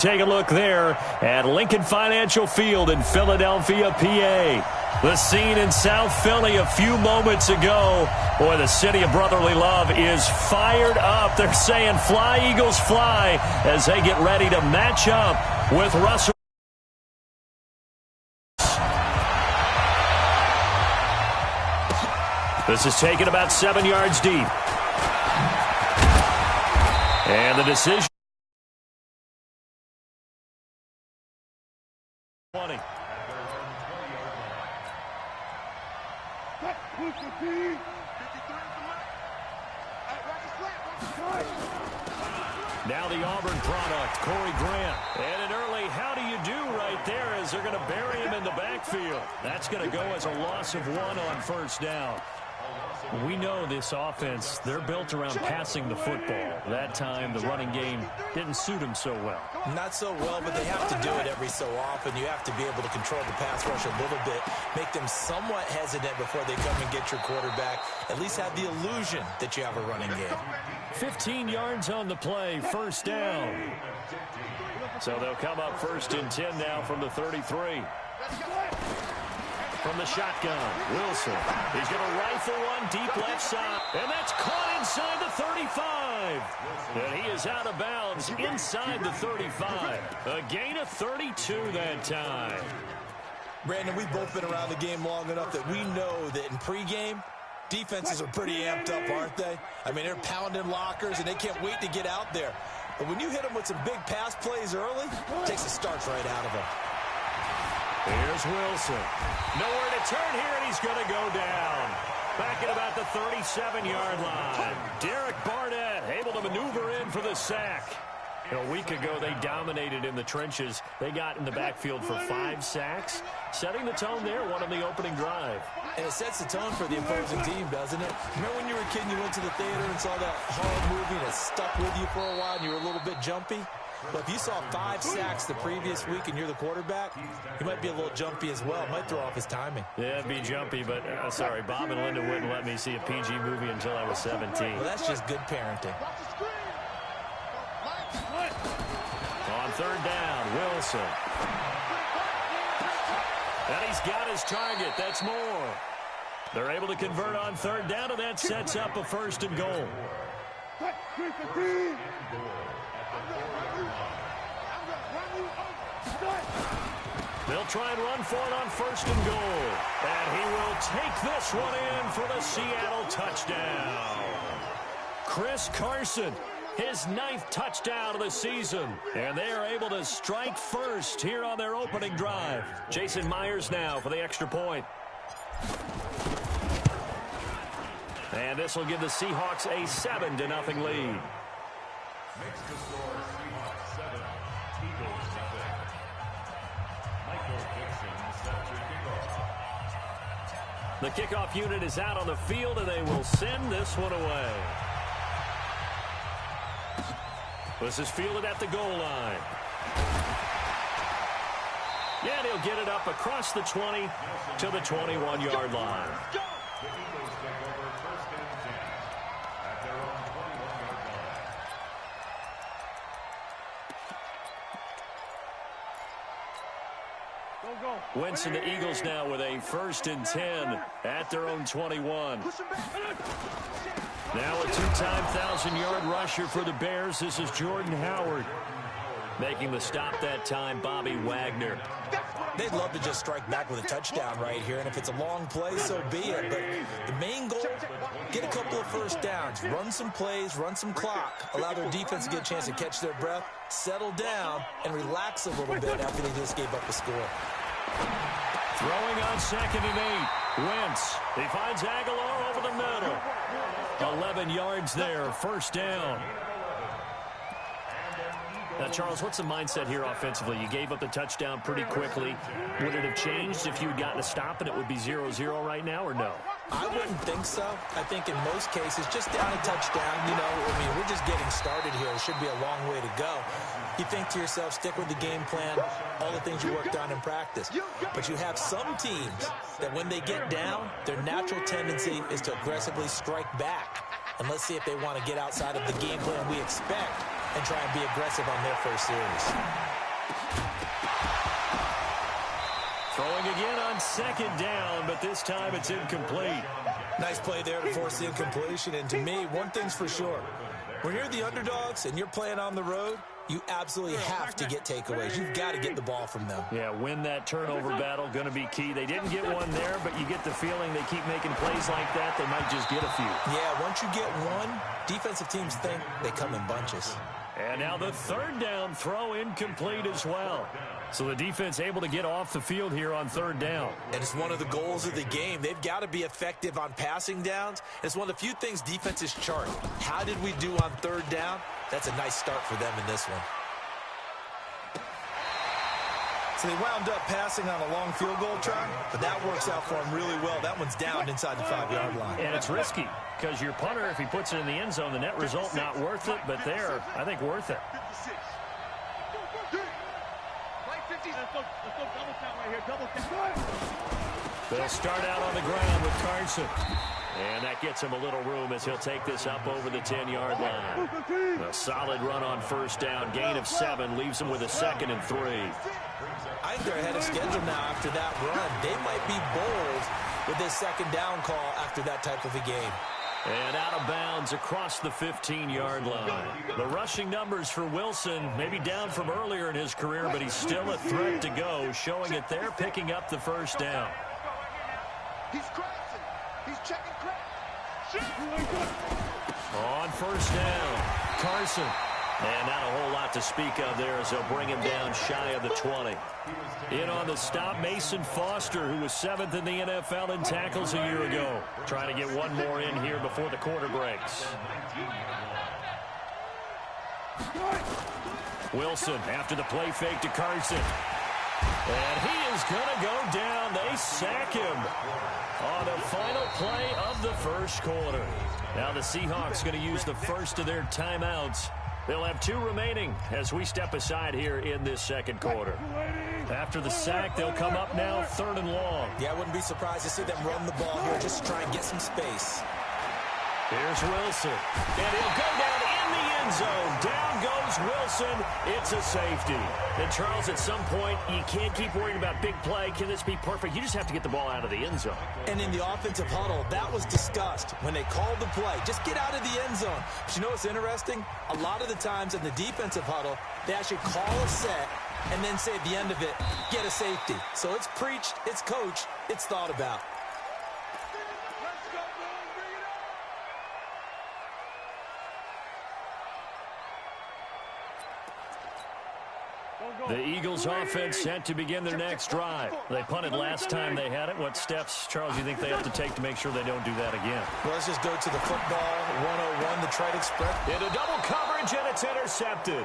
Take a look there at Lincoln Financial Field in Philadelphia, PA. The scene in South Philly a few moments ago. Boy, the city of brotherly love is fired up. They're saying, "Fly, Eagles, fly," as they get ready to match up with Russell. This is taken about 7 yards deep. And the decision. 20. Now the Auburn product, Corey Grant. And an early how do you do right there as they're going to bury him in the backfield. That's going to go as a loss of 1 on first down. We know this offense, they're built around passing the football. That time, the running game didn't suit them so well. Not so well, but they have to do it every so often. You have to be able to control the pass rush a little bit, make them somewhat hesitant before they come and get your quarterback. At least have the illusion that you have a running game. 15 yards on the play, first down. So they'll come up first and 10 now from the 33. From the shotgun, Wilson. He's going to rifle one deep left side. And that's caught inside the 35. And he is out of bounds inside the 35. A gain of 32 that time. Brandon, we've both been around the game long enough that we know that in pregame, defenses are pretty amped up, aren't they? I mean, they're pounding lockers, and they can't wait to get out there. But when you hit them with some big pass plays early, it takes the starch right out of them. Here's Wilson. Nowhere to turn here, and he's going to go down. Back at about the 37-yard line. Derek Barnett able to maneuver in for the sack. A week ago, they dominated in the trenches. They got in the backfield for 5 sacks, setting the tone there, one on the opening drive. And it sets the tone for the opposing team, doesn't it? Remember when you were a kid and you went to the theater and saw that horror movie and it stuck with you for a while and you were a little bit jumpy? Well, if you saw 5 sacks the previous week and you're the quarterback, you might be a little jumpy as well. It might throw off his timing. Yeah, it'd be jumpy, but sorry, Bob and Linda wouldn't let me see a PG movie until I was 17. Well, that's just good parenting. On third down, Wilson. And he's got his target. That's more. They're able to convert on third down, and that sets up a first and goal. They'll try and run for it on first and goal. And he will take this one in for the Seattle touchdown. Chris Carson, his 9th touchdown of the season. And they are able to strike first here on their opening drive. Jason Myers now for the extra point. And this will give the Seahawks a 7-0 lead. Makes the score Seahawks 7, Eagles 7. Michael Dixon set to kickoff. The kickoff unit is out on the field, and they will send this one away. This is fielded at the goal line. Yeah, he'll get it up across the 20 to the 21-yard line. The Eagles take over first and 10 at their own 21-yard line. Wentz and the Eagles now with a first and 10 at their own 21. Now a 2-time 1,000-yard rusher for the Bears. This is Jordan Howard. Making the stop that time, Bobby Wagner. They'd love to just strike back with a touchdown right here, and if it's a long play, so be it. But the main goal, get a couple of first downs, run some plays, run some clock, allow their defense to get a chance to catch their breath, settle down, and relax a little bit after they just gave up the score. Throwing on 2nd and 8. Wentz. He finds Aguilar over the middle. 11 yards there, first down. Now, Charles, what's the mindset here offensively? You gave up the touchdown pretty quickly. Would it have changed if you had gotten a stop and it would be 0-0 right now, or no? I wouldn't think so. I think in most cases, just down a touchdown, you know, I mean, we're just getting started here. It should be a long way to go. You think to yourself, stick with the game plan, all the things you worked on in practice. But you have some teams that when they get down, their natural tendency is to aggressively strike back. And let's see if they want to get outside of the game plan we expect and try and be aggressive on their first series. Throwing again on second down, but this time it's incomplete. Nice play there to force the incompletion. And to me, one thing's for sure. When you're the underdogs and you're playing on the road, you absolutely have to get takeaways. You've got to get the ball from them. Yeah, win that turnover battle, going to be key. They didn't get one there, but you get the feeling they keep making plays like that, they might just get a few. Yeah, once you get one, defensive teams think they come in bunches. And now the third down throw incomplete as well. So the defense able to get off the field here on third down. And it's one of the goals of the game. They've got to be effective on passing downs. It's one of the few things defenses chart. How did we do on third down? That's a nice start for them in this one. So they wound up passing on a long field goal try, but that works out for them really well. That one's down inside the 5-yard line. And it's risky because your punter, if he puts it in the end zone, the net result not worth it, but there, I think worth it. They'll start out on the ground with Carson. And that gets him a little room as he'll take this up over the 10-yard line. A solid run on first down. Gain of 7 leaves him with a 2nd and 3. I think they're ahead of schedule now after that run. They might be bold with this second down call after that type of a game. And out of bounds across the 15-yard line. The rushing numbers for Wilson maybe down from earlier in his career, but he's still a threat to go, showing it there, picking up the first down. He's crossing. He's checking crack. On first down, Carson. And not a whole lot to speak of there as they'll bring him down shy of the 20. In on the stop, Mason Foster, who was 7th in the NFL in tackles a year ago. Trying to get one more in here before the quarter breaks. Wilson after the play fake to Carson. And he is going to go down. They sack him on the final play of the first quarter. Now the Seahawks going to use the first of their timeouts. They'll have 2 remaining as we step aside here in this second quarter. After the sack, they'll come up now 3rd and long. Yeah, I wouldn't be surprised to see them run the ball here just to try and get some space. Here's Wilson. And he'll go down in the end zone. Down goes Wilson. It's a safety. And Charles, at some point, you can't keep worrying about big play. Can this be perfect? You just have to get the ball out of the end zone. And in the offensive huddle, that was discussed when they called the play. Just get out of the end zone. But you know what's interesting? A lot of the times in the defensive huddle, they actually call a set and then say at the end of it, get a safety. So it's preached, it's coached, it's thought about. The Eagles offense set to begin their next drive. They punted last time they had it. What steps, Charles, do you think they have to take to make sure they don't do that again? Well, let's just go to the football 101, the trade express. Into double coverage, and it's intercepted.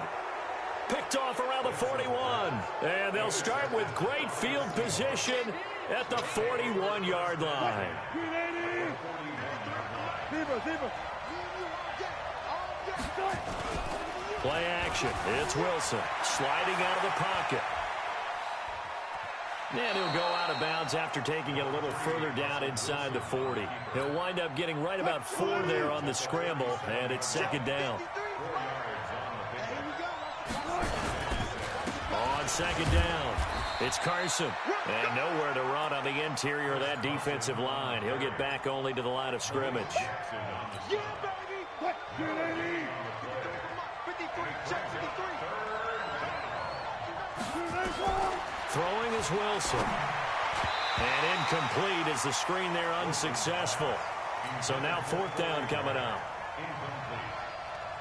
Picked off around the 41. And they'll start with great field position at the 41-yard line. Play action. It's Wilson sliding out of the pocket. And he'll go out of bounds after taking it a little further down inside the 40. He'll wind up getting right about 4 there on the scramble, and it's 2nd down. On 2nd down, it's Carson. And nowhere to run on the interior of that defensive line. He'll get back only to the line of scrimmage. Throwing is Wilson. And incomplete as the screen there unsuccessful. So now 4th down coming up.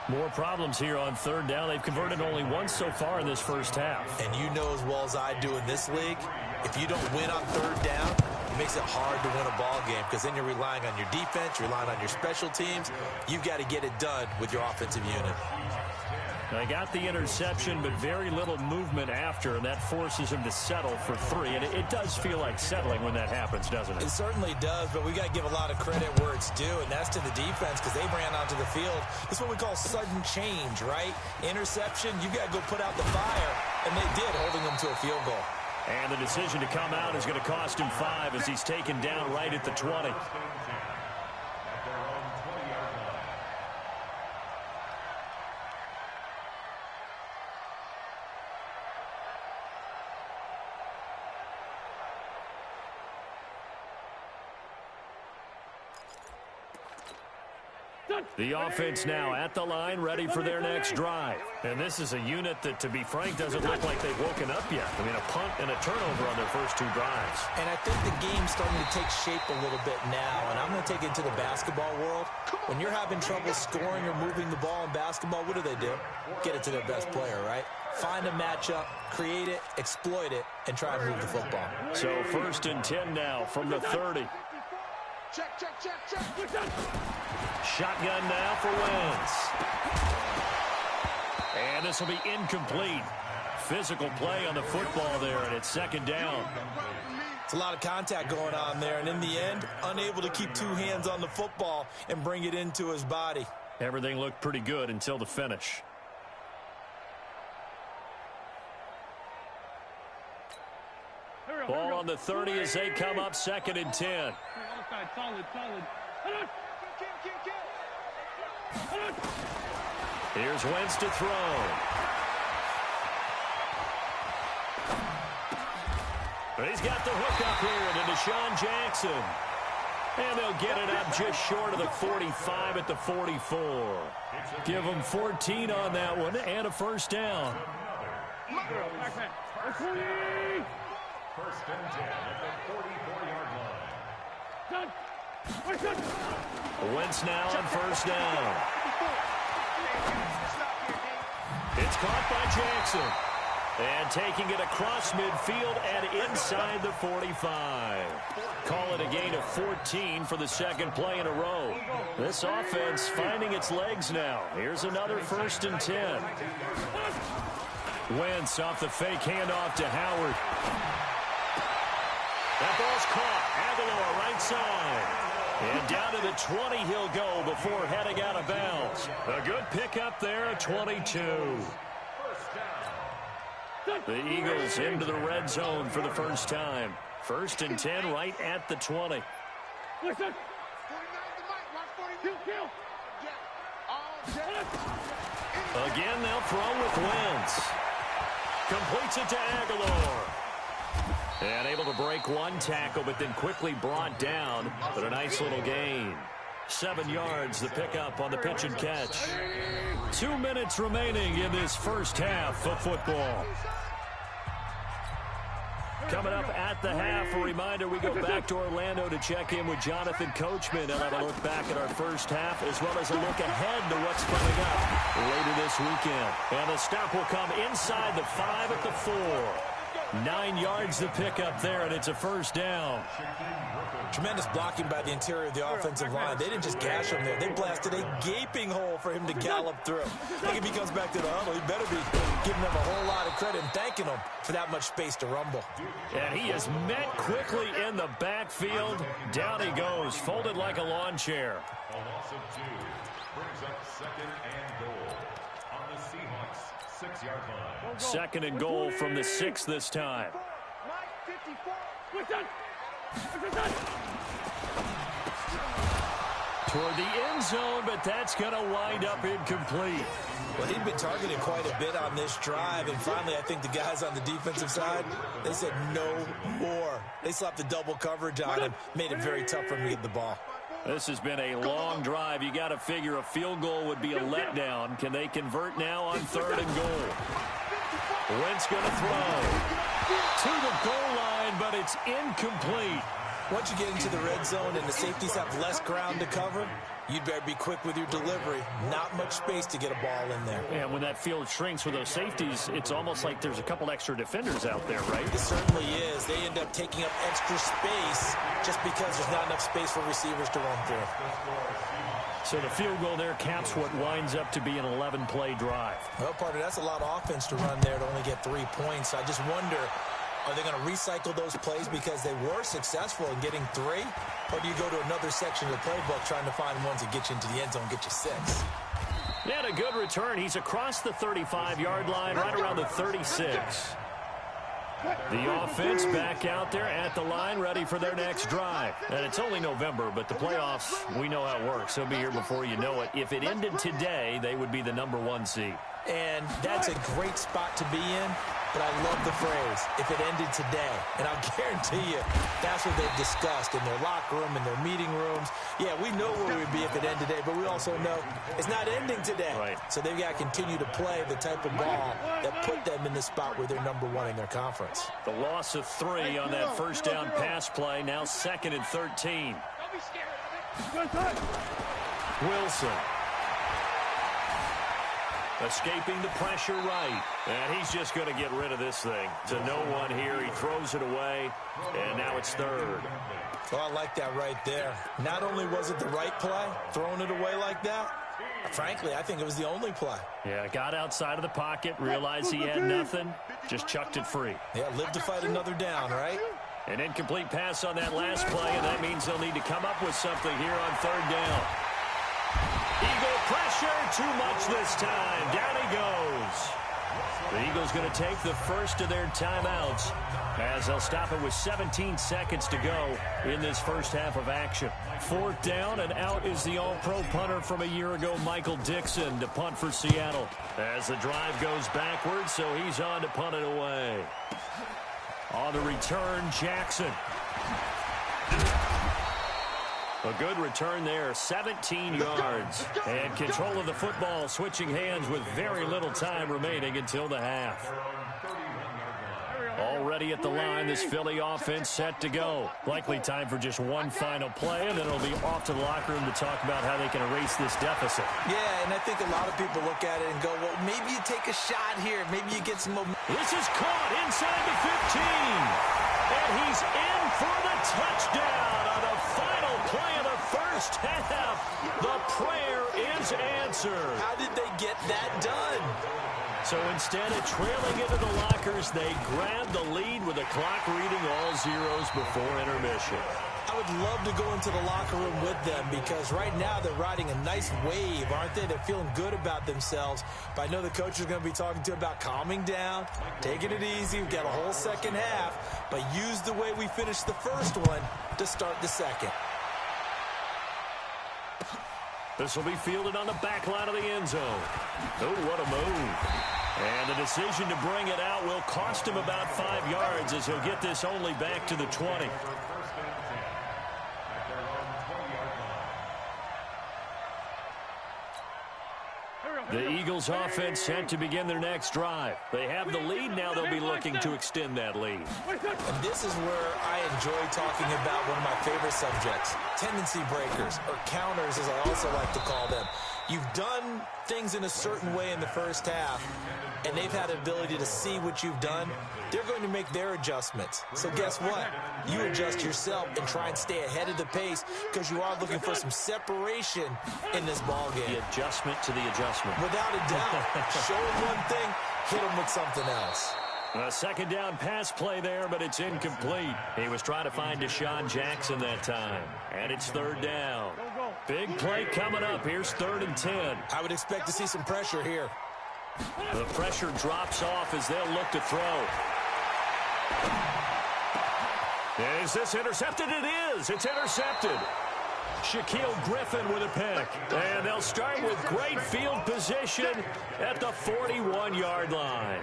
More problems here on 3rd down. They've converted only once so far in this first half. And you know as well as I do in this league, if you don't win on 3rd down, it makes it hard to win a ball game because then you're relying on your defense, you're relying on your special teams. You've got to get it done with your offensive unit. They got the interception, but very little movement after, and that forces him to settle for 3. And it does feel like settling when that happens, doesn't it? It certainly does, but we got to give a lot of credit where it's due, and that's to the defense because they ran onto the field. This is what we call sudden change, right? Interception, you got to go put out the fire, and they did, holding them to a field goal. And the decision to come out is going to cost him 5 as he's taken down right at the 20. The offense now at the line, ready for their next drive. And this is a unit that, to be frank, doesn't look like they've woken up yet. I mean, a punt and a turnover on their first two drives. And I think the game's starting to take shape a little bit now, and I'm going to take it to the basketball world. When you're having trouble scoring or moving the ball in basketball, what do? Get it to their best player, right? Find a matchup, create it, exploit it, and try to move the football. So 1st and 10 now from the 30. Check, check, check, check. Shotgun now for Wentz. And this will be incomplete. Physical play on the football there, and it's 2nd down. It's a lot of contact going on there, and in the end, unable to keep two hands on the football and bring it into his body. Everything looked pretty good until the finish. Ball on the 30 as they come up 2nd and 10. Here's Wentz to throw. He's got the hook up here to Deshaun Jackson. And they'll get it up just short of the 45 at the 44. Give them 14 on that one and a 1st down. 1st and 10 at the 44-yard line. Wentz now on 1st down. It's caught by Jackson. And taking it across midfield and inside the 45. Call it a gain of 14 for the 2nd play in a row. This offense finding its legs now. Here's another 1st and 10. Wentz off the fake handoff to Howard. That ball's caught. Aguilar right side. And down to the 20 he'll go before heading out of bounds. A good pickup there, 22. The Eagles into the red zone for the first time. 1st and 10 right at the 20. Again, they'll throw with Wentz. Completes it to Aguilar. And able to break one tackle, but then quickly brought down. But a nice little gain. 7 yards, the pickup on the pitch and catch. 2 minutes remaining in this first half of football. Coming up at the half, a reminder, we go back to Orlando to check in with Jonathan Coachman. He'll have a look back at our first half, as well as a look ahead to what's coming up later this weekend. And the stop will come inside the 5 at the 4. 9 yards to pick up there, and it's a 1st down. Tremendous blocking by the interior of the offensive line. They didn't just gash him there. They blasted a gaping hole for him to gallop through. I think if he comes back to the huddle, he better be giving them a whole lot of credit and thanking them for that much space to rumble. And he is met quickly in the backfield. Down he goes, folded like a lawn chair. A loss of 2 brings up 2nd and goal on the Seahawks 6-yard line. 2nd and goal from the 6 this time. Toward the end zone, but that's going to wind up incomplete. Well, he'd been targeted quite a bit on this drive, and finally I think the guys on the defensive side, they said no more. They slapped the double coverage on him, made it very tough for him to get the ball. This has been a long drive. You got to figure a field goal would be a letdown. Can they convert now on 3rd and goal? Wentz going to throw to the goal line, but it's incomplete. Once you get into the red zone and the safeties have less ground to cover, you'd better be quick with your delivery. Not much space to get a ball in there. And when that field shrinks with those safeties, it's almost like there's a couple extra defenders out there, right? It certainly is. They end up taking up extra space just because there's not enough space for receivers to run through. So the field goal there caps what winds up to be an 11-play drive. Well, partner, that's a lot of offense to run there to only get 3 points. I just wonder, are they going to recycle those plays because they were successful in getting 3? Or do you go to another section of the playbook trying to find ones that get you into the end zone, get you 6? He had a good return. He's across the 35-yard line, right around the 36. The offense back out there at the line, ready for their next drive. And it's only November, but the playoffs, we know how it works. They'll be here before you know it. If it ended today, they would be the #1 seed. And that's a great spot to be in. but I love the phrase, if it ended today. And I'll guarantee you, that's what they've discussed in their locker room, in their meeting rooms. Yeah, we know where we'd be if it ended today, but we also know it's not ending today. Right. So they've got to continue to play the type of ball that put them in the spot where they're #1 in their conference. The loss of 3 on that first down pass play, now 2nd and 13. Don't be scared of it. Wilson. Escaping the pressure right. And he's just going to get rid of this thing. To no one here. He throws it away. And now it's 3rd. Oh, I like that right there. Not only was it the right play, throwing it away like that, frankly, I think it was the only play. Yeah, got outside of the pocket, realized he had nothing, just chucked it free. Yeah, live to fight another down, right? An incomplete pass on that last play, and that means they'll need to come up with something here on 3rd down. Eagle pressure, too much this time. Down he goes. The Eagles going to take the first of their timeouts as they'll stop it with 17 seconds to go in this first half of action. 4th down, and out is the all-pro punter from a year ago, Michael Dixon, to punt for Seattle. As the drive goes backwards, so he's on to punt it away. On the return, Jackson. A good return there, 17 yards. And control of the football, switching hands with very little time remaining until the half. Already at the line, this Philly offense set to go. Likely time for just one final play, and then it'll be off to the locker room to talk about how they can erase this deficit. Yeah, and I think a lot of people look at it and go, well, maybe you take a shot here. Maybe you get some momentum. This is caught inside the 15. And he's in for the touchdown on the final play of the first half. The prayer is answered. How did they get that done? So instead of trailing into the lockers, they grab the lead with the clock reading all zeros before intermission. I would love to go into the locker room with them because right now they're riding a nice wave, aren't they? They're feeling good about themselves. But I know the coach is going to be talking to them about calming down, taking it easy. We've got a whole second half, but use the way we finished the first one to start the second. This will be fielded on the back line of the end zone. Oh, what a move. And the decision to bring it out will cost him about 5 yards as he'll get this only back to the 20. The Eagles offense set to begin their next drive. They have the lead now. They'll be looking to extend that lead. And this is where I enjoy talking about one of my favorite subjects, tendency breakers, or counters as I also like to call them. You've done things in a certain way in the first half, and they've had the ability to see what you've done. They're going to make their adjustments. So guess what? You adjust yourself and try and stay ahead of the pace because you are looking for some separation in this ballgame. The adjustment to the adjustment. Without a doubt. Show them one thing, hit them with something else. A second down pass play there, but it's incomplete. He was trying to find Deshaun Jackson that time. And it's 3rd down. Big play coming up. Here's 3rd and 10. I would expect to see some pressure here. The pressure drops off as they'll look to throw. Is this intercepted? It is. It's intercepted. Shaquille Griffin with a pick. And they'll start with great field position at the 41-yard line.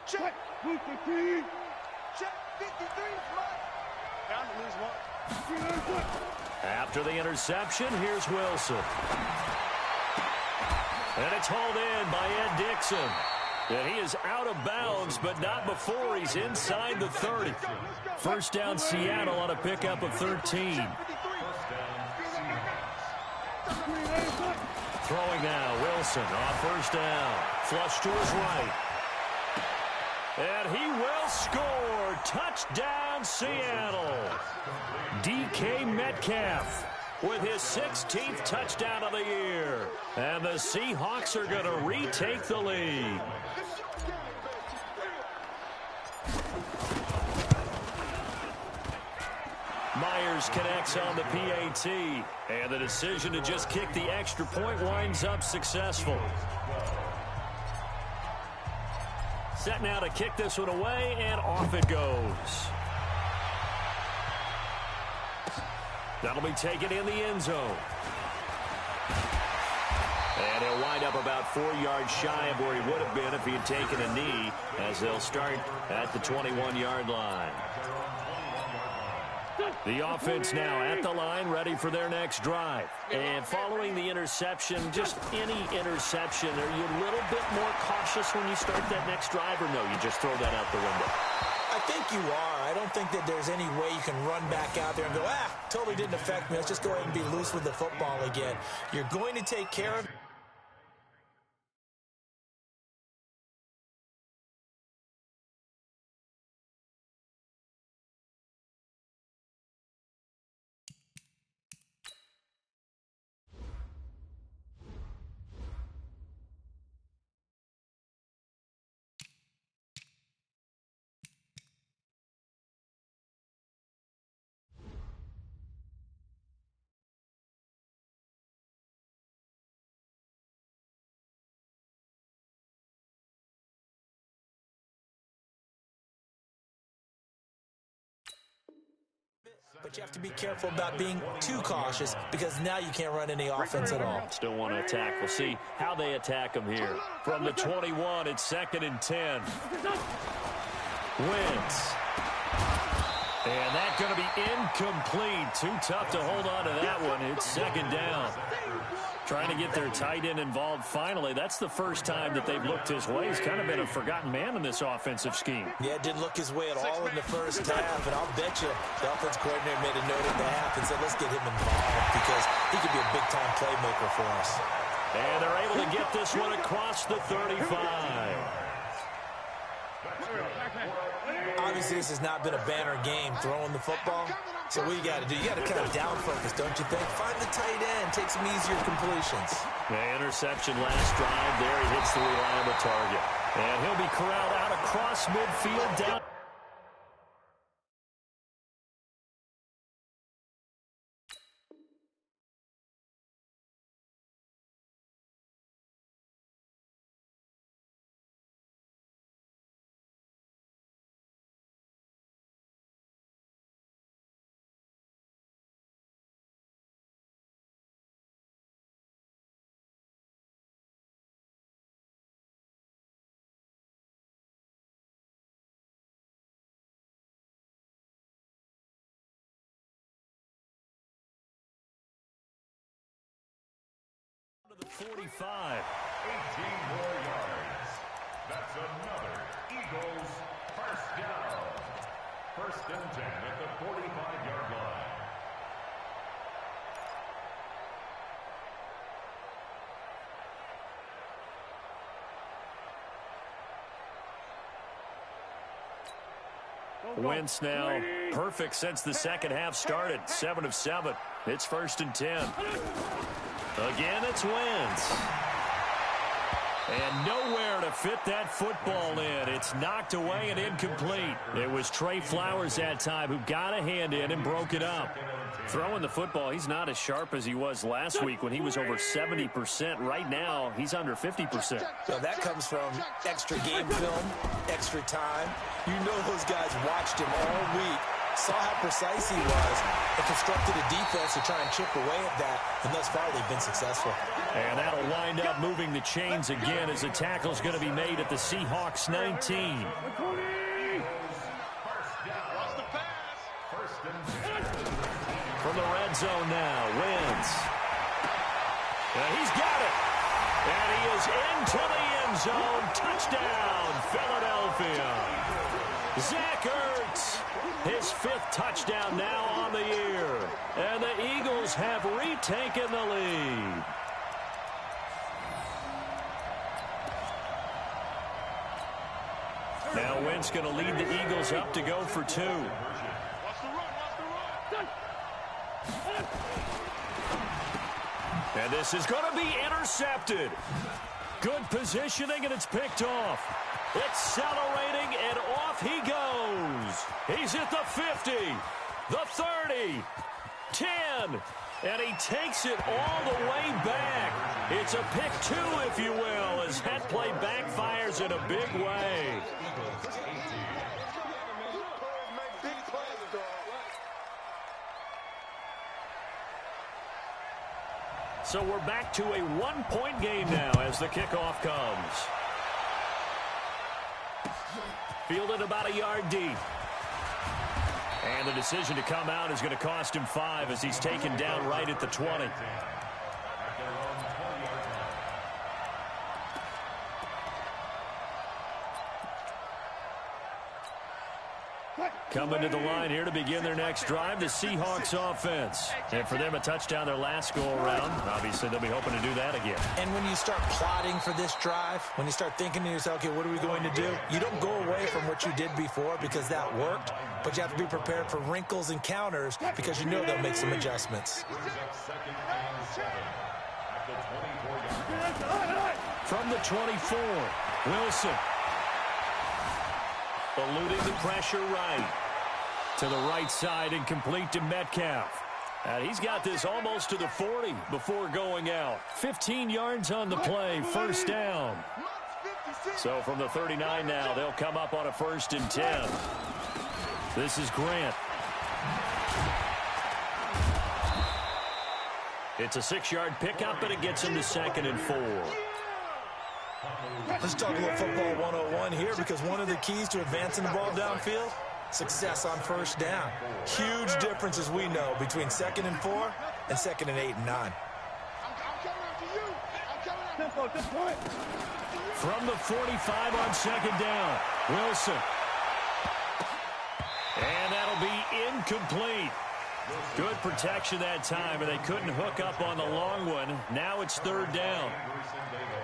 Check. 53. Check. 53. Down to lose 1. After the interception, here's Wilson. And it's hauled in by Ed Dixon. And he is out of bounds, but not before he's inside the 30. First down, Seattle on a pickup of 13. Throwing now, Wilson on first down. Flush to his right. And he will score. Touchdown, Seattle. DK Metcalf with his 16th touchdown of the year. And the Seahawks are going to retake the lead. Myers connects on the PAT. And the decision to just kick the extra point winds up successful. Set now to kick this one away, and off it goes. That'll be taken in the end zone. And he'll wind up about 4 yards shy of where he would have been if he had taken a knee, as they'll start at the 21-yard line. The offense now at the line, ready for their next drive. And following the interception, just any interception, are you a little bit more cautious when you start that next drive, or no, you just throw that out the window? I think you are. I don't think that there's any way you can run back out there and go, totally didn't affect me. Let's just go ahead and be loose with the football again. You're going to take care of it. But you have to be careful about being too cautious, because now you can't run any offense at all. Still want to attack. We'll see how they attack him here. From the 21, it's 2nd and 10. Wentz. And that's going to be incomplete. Too tough to hold on to that one. It's 2nd down. Trying to get their tight end involved finally. That's the first time that they've looked his way. He's kind of been a forgotten man in this offensive scheme. Yeah, it didn't look his way at all in the first half, and I'll bet you the offense coordinator made a note at the half and said, let's get him involved because he could be a big-time playmaker for us. And they're able to get this one across the 35. Obviously, this has not been a banner game throwing the football. So what you got to do, you got to kind of down focus, don't you think? Find the tight end, take some easier completions. The interception last drive. There he hits the reliable target. And he'll be corralled out across midfield down. The 45. 18 more yards. That's another Eagles first down. 1st and 10 at the 45-yard line. Wentz now perfect since the second half started. 7 of 7. It's 1st and 10. Again, it's Wentz. And nowhere to fit that football in. It's knocked away and incomplete. It was Trey Flowers that time who got a hand in and broke it up. Throwing the football, he's not as sharp as he was last week when he was over 70%. Right now, he's under 50%. So that comes from extra game film, extra time. You know those guys watched him all week, saw how precise he was, and constructed a defense to try and chip away at that, and thus far they've been successful. And that'll wind up moving the chains again as the tackle's going to be made at the Seahawks 19. From the red zone now, Wentz. And he's got it. And he is into the end zone. Touchdown, Philadelphia. Zach Ertz, his 5th touchdown now on the year. And the Eagles have retaken the lead. Now Wentz going to lead the Eagles up to go for 2. And this is going to be intercepted. Good positioning, and it's picked off. Accelerating, and off he goes. He's at the 50, the 30, 10, and he takes it all the way back. It's a pick 2, if you will, as that play backfires in a big way. So we're back to a one-point game now as the kickoff comes. Fielded about a yard deep. And the decision to come out is going to cost him 5 as he's taken down right at the 20. Coming to the line here to begin their next drive, the Seahawks offense. And for them, a touchdown their last go-around. Obviously, they'll be hoping to do that again. And when you start plotting for this drive, when you start thinking to yourself, okay, what are we going to do? You don't go away from what you did before because that worked, but you have to be prepared for wrinkles and counters because you know they'll make some adjustments. From the 24, Wilson. Eluding the pressure right. To the right side and complete to Metcalf. And he's got this almost to the 40 before going out. 15 yards on the play, first down. So from the 39 now, they'll come up on a 1st and 10. This is Grant. It's a 6-yard pickup, and it gets him to 2nd and 4. Let's talk a little football 101 here because one of the keys to advancing the ball downfield, success on 1st down. Huge difference, as we know, between 2nd and 4 and 2nd and 8 and 9. From the 45 on 2nd down, Wilson. And that'll be incomplete. Good protection that time, and they couldn't hook up on the long one. Now it's 3rd down.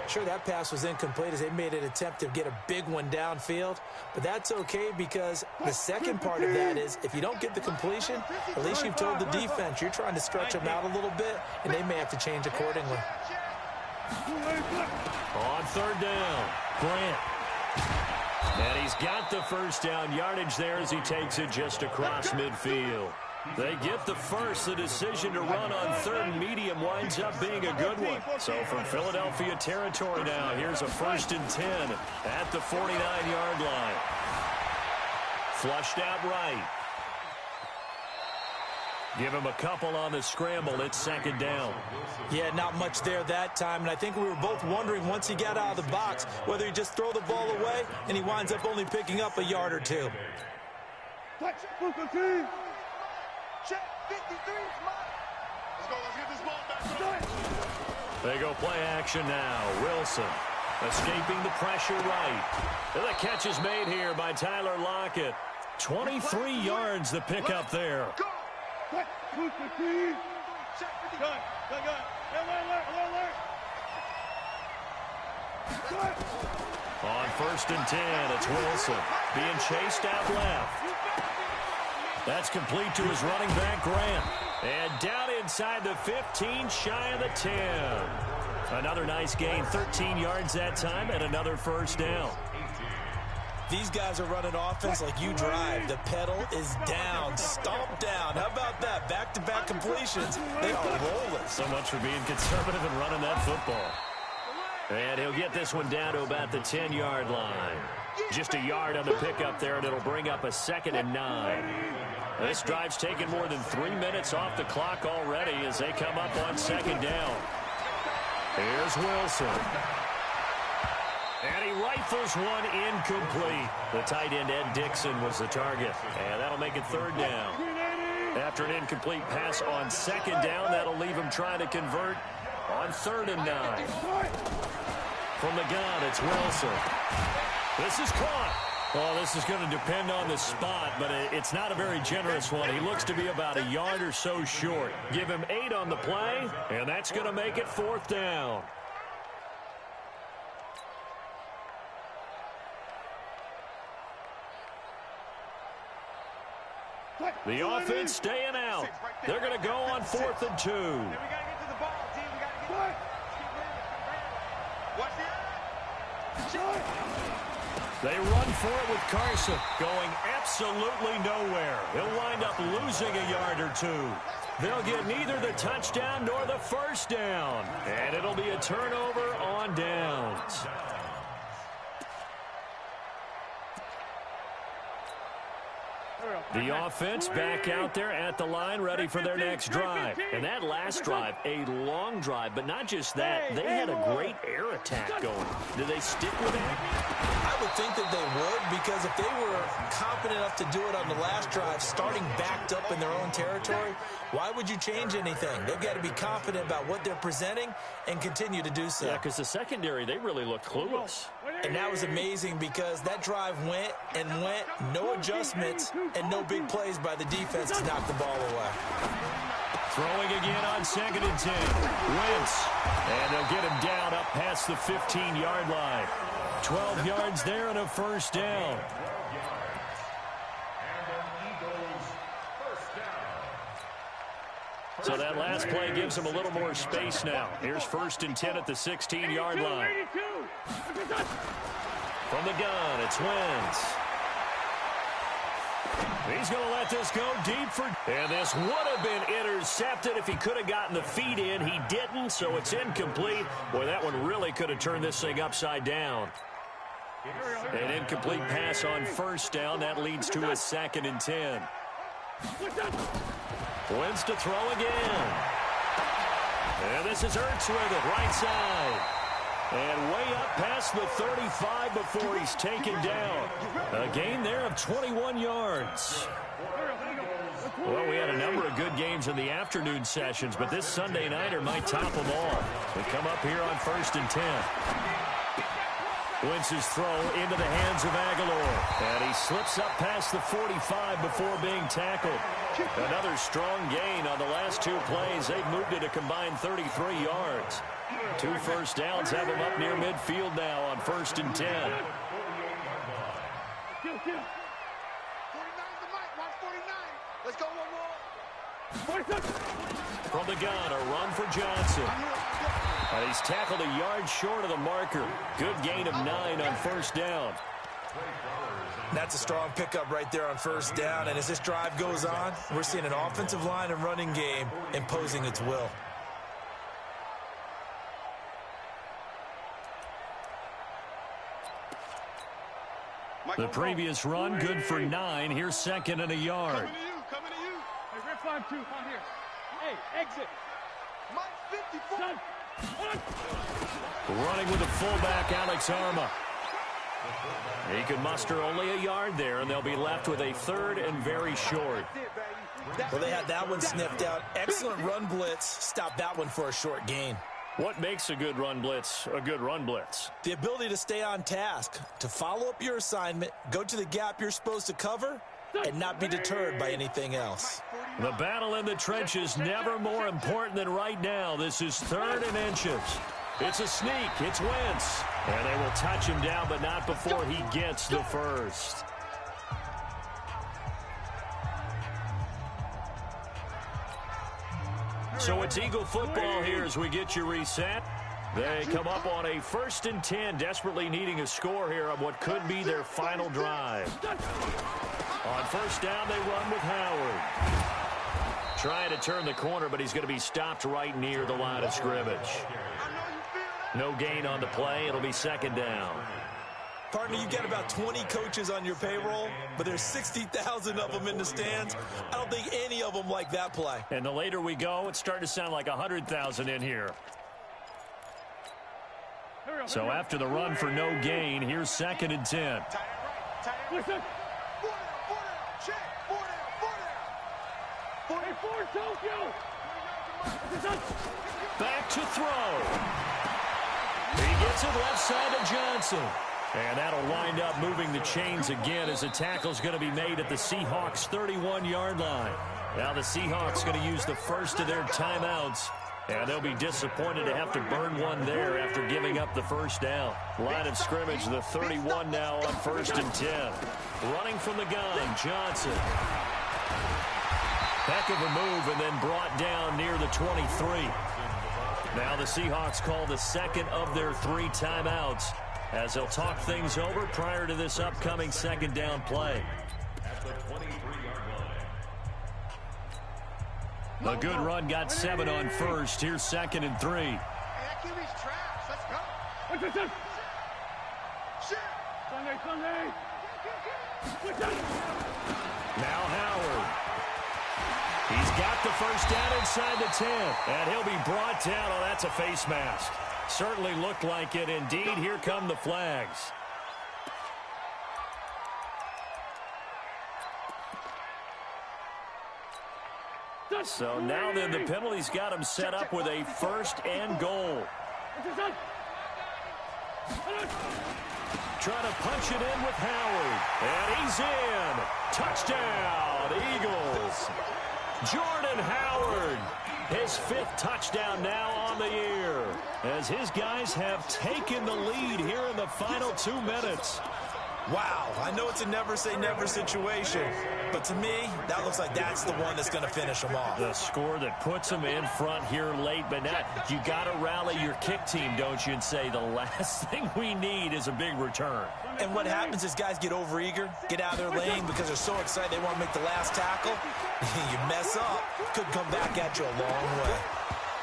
Sure, that pass was incomplete as they made an attempt to get a big one downfield, but that's okay because the second part of that is if you don't get the completion, at least you've told the defense you're trying to stretch them out a little bit, and they may have to change accordingly. On 3rd down, Grant. And he's got the 1st down yardage there as he takes it just across midfield. They get the first. The decision to run on 3rd and medium winds up being a good one. So from Philadelphia territory now, here's a 1st and 10 at the 49-yard line. Flushed out right. Give him a couple on the scramble. It's 2nd down. Yeah, not much there that time, and I think we were both wondering once he got out of the box whether he just throw the ball away and he winds up only picking up a yard or 2. Check 53. Let's get this ball back. They go play action now. Wilson escaping the pressure right. And the catch is made here by Tyler Lockett. 23 yards the pickup there. On 1st and 10, it's Wilson being chased out left. That's complete to his running back, Grant. And down inside the 15, shy of the 10. Another nice gain, 13 yards that time, and another 1st down. These guys are running offense like you drive. The pedal is down, stomp down. How about that? Back-to-back completions. They are rolling. So much for being conservative and running that football. And he'll get this one down to about the 10-yard line. Just a yard on the pickup there, and it'll bring up a 2nd and 9. This drive's taken more than 3 minutes off the clock already as they come up on 2nd down. Here's Wilson. And he rifles one incomplete. The tight end, Ed Dixon, was the target. And that'll make it 3rd down. After an incomplete pass on 2nd down, that'll leave him trying to convert on 3rd and 9. From the gun, it's Wilson. This is caught. Well, this is going to depend on the spot, but it's not a very generous one. He looks to be about a yard or so short. Give him 8 on the play, and that's going to make it 4th down. The offense staying out. They're going to go on 4th and 2. We got to get to the ball, team. We got to get Watch the They run for it with Carson, going absolutely nowhere. He'll wind up losing a yard or 2. They'll get neither the touchdown nor the 1st down. And it'll be a turnover on downs. The offense back out there at the line, ready for their next drive. And that last drive, a long drive, but not just that. They had a great air attack going. Did they stick with that? I would think that they would, because if they were confident enough to do it on the last drive, starting backed up in their own territory, why would you change anything? They've got to be confident about what they're presenting and continue to do so. Yeah, because the secondary, they really looked clueless. And that was amazing because that drive went and went, no adjustments, and no big plays by the defense to knock the ball away. Throwing again on 2nd and 10. Wentz. And they'll get him down up past the 15-yard line. 12 yards there and a first down. So that last play gives them a little more space now. Here's 1st and 10 at the 16-yard line. From the gun, it's Wentz. He's going to let this go deep for... And this would have been intercepted if he could have gotten the feet in. He didn't, so it's incomplete. Boy, that one really could have turned this thing upside down. An incomplete pass on 1st down. That leads to a 2nd and 10. Wentz to throw again. And this is Ertz with it, right side. And way up past the 35 before he's taken down. A gain there of 21 yards. Well, we had a number of good games in the afternoon sessions, but this Sunday nighter might top them all. We come up here on 1st and 10. Wentz's throw into the hands of Aguilar. And he slips up past the 45 before being tackled. Another strong gain on the last 2 plays. They've moved it a combined 33 yards. 2 first downs have them up near midfield now on 1st and 10. 49's the mic. Watch 49. Let's go one more. From the gun, a run for Johnson. And he's tackled a yard short of the marker. Good gain of 9 on 1st down. That's a strong pickup right there on 1st down. And as this drive goes on, we're seeing an offensive line and running game imposing its will. The previous run, good for 9. Here's 2nd and a yard. Coming to you. Hey, rip 5-2 on here. Hey, exit. Mike 54. Son. Running with the fullback, Alex Arma. He can muster only a yard there, and they'll be left with a 3rd and very short. Well, they had that one sniffed out. Excellent run blitz. Stopped that one for a short gain. What makes a good run blitz a good run blitz? The ability to stay on task, to follow up your assignment, go to the gap you're supposed to cover, and not be deterred by anything else. The battle in the trenches never more important than right now. This is 3rd and inches. It's a sneak. It's Wentz. And they will touch him down, but not before he gets the first. So it's Eagle football here as we get you reset. They come up on a 1st and 10, desperately needing a score here on what could be their final drive. On 1st down, they run with Howard. Trying to turn the corner, but he's going to be stopped right near the line of scrimmage. No gain on the play. It'll be 2nd down. Partner, you've got about 20 coaches on your payroll, but there's 60,000 of them in the stands. I don't think any of them like that play. And the later we go, it's starting to sound like 100,000 in here. So after the run for no gain, here's 2nd and 10. Listen. 44 Tokyo. Back to throw. He gets it left side to Johnson. And that'll wind up moving the chains again as the tackle's going to be made at the Seahawks' 31-yard line. Now the Seahawks going to use the first of their timeouts. And they'll be disappointed to have to burn one there after giving up the first down. Line of scrimmage, the 31 now on 1st and 10. Running from the gun, Johnson. Heck of a move and then brought down near the 23. Now the Seahawks call the 2nd of their 3 timeouts as they'll talk things over prior to this upcoming 2nd down play. A good run got 7 on 1st. Here's 2nd and 3. Hey, that QB's trash. Let's go. What's this? Shit. Sunday. Now Howard. He's got the first down inside the 10. And he'll be brought down. Oh, that's a face mask. Certainly looked like it. Indeed, here come the flags. So now then, the penalty's got him set up with a first and goal. Trying to punch it in with Howard. And he's in. Touchdown, Eagles. Jordan Howard, his 5th touchdown now on the year, as his guys have taken the lead here in the final 2 minutes. Wow, I know it's a never-say-never situation, but to me, that looks like that's the one that's going to finish them off. The score that puts them in front here late, but now you got to rally your kick team, don't you, and say the last thing we need is a big return. And what happens is guys get overeager, get out of their lane because they're so excited they want to make the last tackle. You mess up, could come back at you a long way.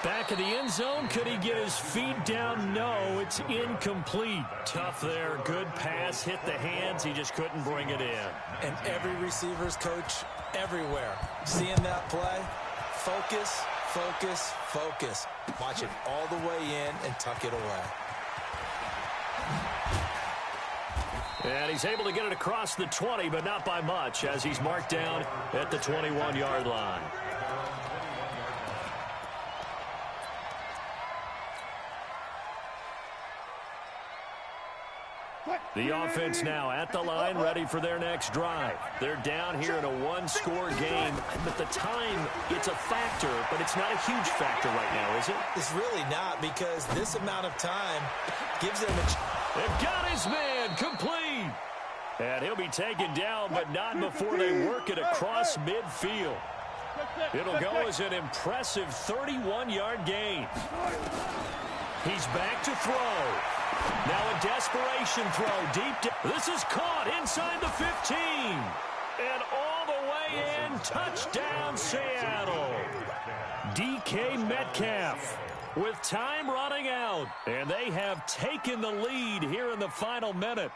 Back in the end zone, could he get his feet down? No, it's incomplete. Tough there, good pass, hit the hands, he just couldn't bring it in. And every receiver's coach everywhere, seeing that play, focus, focus, focus. Watch it all the way in and tuck it away. And he's able to get it across the 20, but not by much, as he's marked down at the 21-yard line. The offense now at the line, ready for their next drive. They're down here in a one-score game, but the time, it's a factor, but it's not a huge factor right now, is it? It's really not, because this amount of time gives them a chance. They've got his man complete. And he'll be taken down, but not before they work it across midfield. It'll go as an impressive 31-yard gain. He's back to throw. Now a desperation throw deep down. This is caught inside the 15. And all the way in, touchdown Seattle. DK Metcalf with time running out. And they have taken the lead here in the final minute.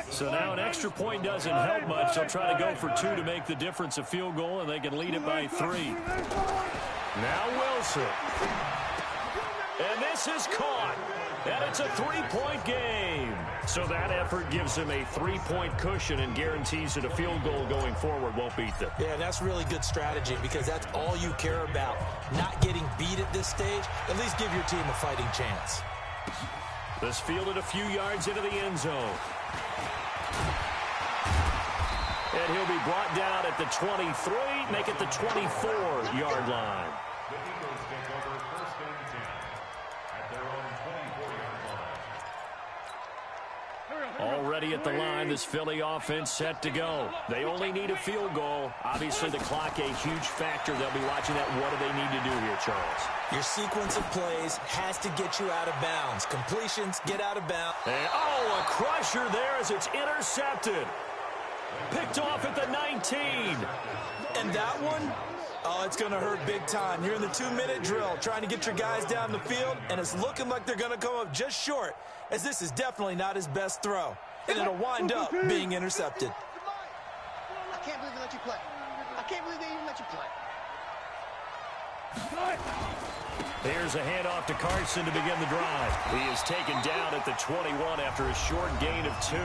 So now an extra point doesn't help much. They'll try to go for 2 to make the difference a field goal, and they can lead it by 3. Now Wilson. And this is caught. And it's a 3-point game. So that effort gives them a 3-point cushion and guarantees that a field goal going forward won't beat them. Yeah, that's really good strategy because that's all you care about. Not getting beat at this stage. At least give your team a fighting chance. This fielded a few yards into the end zone. And he'll be brought down at the 23, make it the 24-yard line. The Eagles take over first and 10 at their own 24-yard line. Already at the line, this Philly offense set to go. They only need a field goal. Obviously, the clock a huge factor. They'll be watching that. What do they need to do here, Charles? Your sequence of plays has to get you out of bounds. Completions, get out of bounds. And, a crusher there as it's intercepted. Picked off at the 19. And that one, it's going to hurt big time. You're in the 2-minute drill trying to get your guys down the field, and it's looking like they're going to come up just short, as this is definitely not his best throw. And it'll wind up being intercepted. I can't believe they let you play. I can't believe they even let you play. Here's a handoff to Carson to begin the drive. He is taken down at the 21 after a short gain of 2.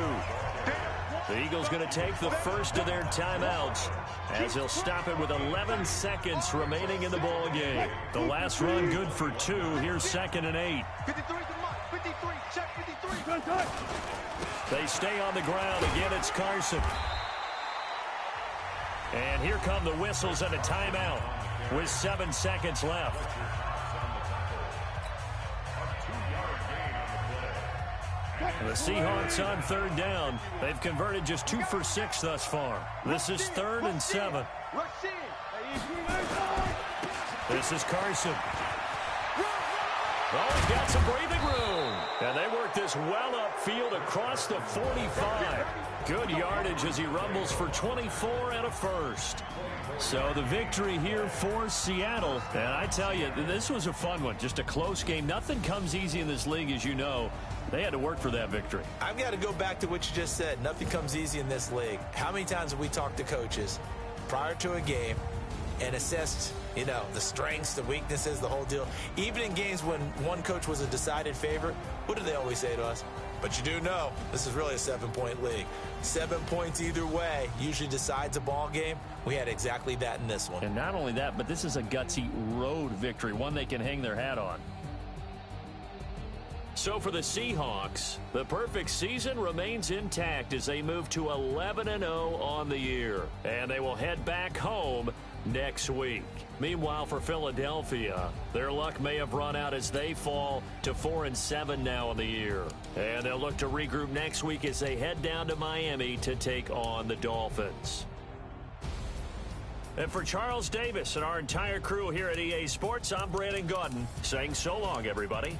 The Eagles going to take the first of their timeouts as they'll stop it with 11 seconds remaining in the ball game. The last run good for 2. Here's 2nd and 8. 53 to Mike. 53. Check 53. They stay on the ground. Again, it's Carson. And here come the whistles and a timeout with 7 seconds left. The Seahawks on 3rd down. They've converted just 2 for 6 thus far. This is 3rd and 7. This is Carson. Oh, he's got some breathing room. And they work this well upfield across the 45. Good yardage as he rumbles for 24 and a first. So the victory here for Seattle. And I tell you, this was a fun one. Just a close game. Nothing comes easy in this league, as you know. They had to work for that victory. I've got to go back to what you just said. Nothing comes easy in this league. How many times have we talked to coaches prior to a game and assessed, the strengths, the weaknesses, the whole deal? Even in games when one coach was a decided favorite, what do they always say to us? But you do know this is really a 7-point league. 7 points either way usually decides a ball game. We had exactly that in this one. And not only that, but this is a gutsy road victory, one they can hang their hat on. So for the Seahawks, the perfect season remains intact as they move to 11-0 on the year. And they will head back home next week. Meanwhile, for Philadelphia, their luck may have run out as they fall to 4-7 now in the year. And they'll look to regroup next week as they head down to Miami to take on the Dolphins. And for Charles Davis and our entire crew here at EA Sports, I'm Brandon Gaudin saying so long, everybody.